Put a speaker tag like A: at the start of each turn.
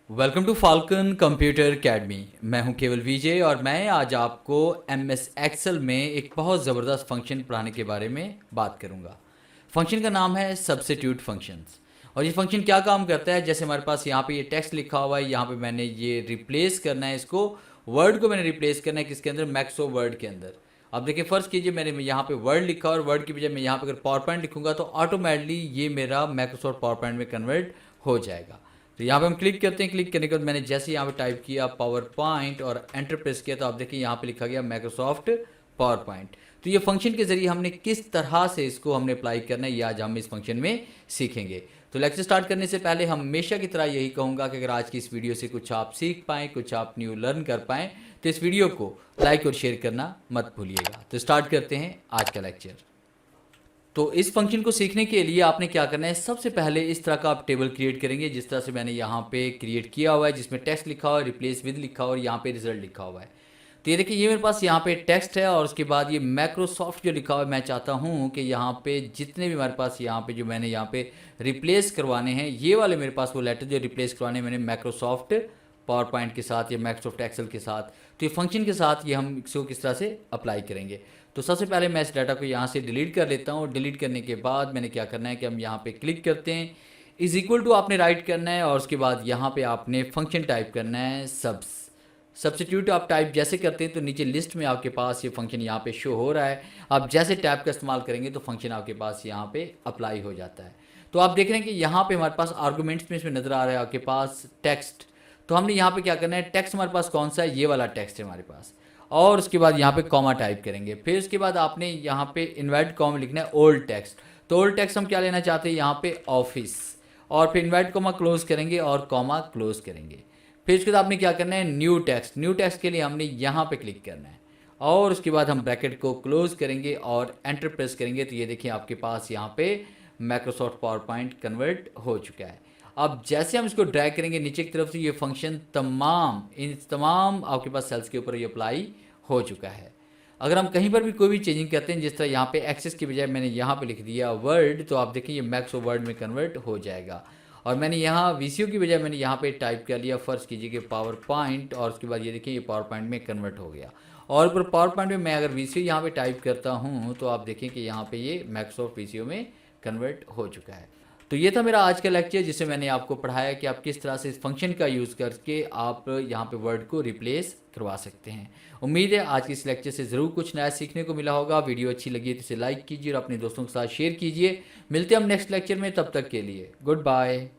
A: Welcome to Falcon computer academy. मैं हूं केवल विजय और मैं आज आपको एमएस एक्सेल में एक बहुत ज़बरदस्त फंक्शन पढ़ाने के बारे में बात करूंगा। फंक्शन का नाम है सब्स्टिट्यूट फंक्शंस। और ये फंक्शन क्या काम करता है, जैसे हमारे पास यहाँ पे ये टेक्स्ट लिखा हुआ है, यहाँ पे मैंने ये रिप्लेस करना है, इसको वर्ड को मैंने रिप्लेस करना है किसके अंदर, मैक्सो वर्ड के अंदर। अब देखिए फ़र्ज़ कीजिए मैंने यहाँ पे वर्ड लिखा और वर्ड की बजाय मैं यहाँ पे अगर पावर पॉइंट लिखूंगा तो ऑटोमेटिकली ये मेरा माइक्रोसॉफ्ट पावर पॉइंट में कन्वर्ट हो जाएगा। तो यहाँ पे हम क्लिक करते हैं। क्लिक करने के बाद मैंने जैसे यहाँ पे टाइप किया पावर पॉइंट और एंटर प्रेस किया तो आप देखिए यहाँ पे लिखा गया माइक्रोसॉफ्ट पावर पॉइंट। तो ये फंक्शन के जरिए हमने किस तरह से इसको हमने अप्लाई करना है ये आज हम इस फंक्शन में सीखेंगे। तो लेक्चर स्टार्ट करने से पहले हम हमेशा की तरह यही कहूँगा कि अगर आज की इस वीडियो से कुछ आप सीख पाएँ, कुछ आप न्यू लर्न कर पाएँ, तो इस वीडियो को लाइक और शेयर करना मत भूलिएगा। तो स्टार्ट करते हैं आज का लेक्चर। तो इस फंक्शन को सीखने के लिए आपने क्या करना है, सबसे पहले इस तरह का आप टेबल क्रिएट करेंगे जिस तरह से मैंने यहाँ पे क्रिएट किया हुआ है, जिसमें टेक्स्ट लिखा हुआ है, रिप्लेस विद लिखा हुआ है और यहाँ पे रिजल्ट लिखा हुआ है। तो ये देखिए ये मेरे पास यहाँ पे टेक्स्ट है और उसके बाद ये माइक्रोसॉफ्ट जो लिखा हुआ है, मैं चाहता हूँ कि यहाँ पे जितने भी हमारे पास यहाँ पे जो मैंने यहाँ पे रिप्लेस करवाने हैं, ये वाले मेरे पास वो लेटर जो रिप्लेस करवाने हैं मैंने माइक्रोसॉफ्ट पावर पॉइंट के साथ या माइक्रोसॉफ्ट एक्सेल के साथ, तो ये फंक्शन के साथ ये हम इसको किस तरह से अप्लाई करेंगे। तो सबसे पहले मैं इस डाटा को यहाँ से डिलीट कर लेता हूँ। डिलीट करने के बाद मैंने क्या करना है कि हम यहाँ पे क्लिक करते हैं, इज इक्वल टू आपने राइट करना है और उसके बाद यहाँ पे आपने फंक्शन टाइप करना है सब्स्टिट्यूट। आप टाइप जैसे करते हैं तो नीचे लिस्ट में आपके पास ये फंक्शन यहाँ पे शो हो रहा है। आप जैसे टैब का इस्तेमाल करेंगे तो फंक्शन आपके पास यहाँ पे अप्लाई हो जाता है। तो आप देख रहे हैं कि यहाँ पे हमारे पास आर्गूमेंट्स में इसमें नज़र आ रहा है आपके पास टेक्स्ट। तो हमने यहाँ पे क्या करना है, टेक्स्ट हमारे पास कौन सा है, ये वाला टेक्स्ट है हमारे पास। और उसके बाद यहाँ पे कॉमा टाइप करेंगे। फिर उसके बाद आपने यहाँ पे इन्वर्ट कॉमा लिखना है ओल्ड टेक्स्ट। तो ओल्ड टेक्स्ट हम क्या लेना चाहते हैं, यहाँ पे ऑफिस, और फिर इन्वर्ट कॉमा क्लोज करेंगे और कॉमा क्लोज करेंगे। फिर उसके बाद आपने क्या करना है, न्यू टेक्स्ट। न्यू टेक्स्ट के लिए हमने यहाँ पे क्लिक करना है और उसके बाद हम ब्रैकेट को क्लोज करेंगे और एंटर प्रेस करेंगे। तो ये देखिए आपके पास यहाँ पे माइक्रोसॉफ्ट पावर पॉइंट कन्वर्ट हो चुका है। अब जैसे हम इसको ड्रैग करेंगे नीचे की तरफ से, ये फंक्शन इन तमाम आपके पास सेल्स के ऊपर ये अप्लाई हो चुका है। अगर हम कहीं पर भी कोई भी चेंजिंग करते हैं, जिस तरह यहाँ पे एक्सेस की बजाय मैंने यहाँ पे लिख दिया वर्ड, तो आप देखिए ये मैक्स वर्ड में कन्वर्ट हो जाएगा। और मैंने यहाँ वीसीओ की बजाय मैंने यहाँ पे टाइप कर लिया, फ़र्ज़ कीजिए कि पावर पॉइंट, और उसके बाद ये देखिए ये पावर पॉइंट में कन्वर्ट हो गया। और ऊपर पावर पॉइंट में मैं अगर वीसीओ यहाँ पे टाइप करता हूँ तो आप देखें कि यहाँ पे ये माइक्रोसॉफ्ट वीसीओ में कन्वर्ट हो चुका है। तो ये था मेरा आज का लेक्चर, जिससे मैंने आपको पढ़ाया कि आप किस तरह से इस फंक्शन का यूज़ करके आप यहाँ पे वर्ड को रिप्लेस करवा सकते हैं। उम्मीद है आज के इस लेक्चर से ज़रूर कुछ नया सीखने को मिला होगा। वीडियो अच्छी लगी है तो इसे लाइक कीजिए और अपने दोस्तों के साथ शेयर कीजिए। मिलते हैं हम नेक्स्ट लेक्चर में, तब तक के लिए गुड बाय।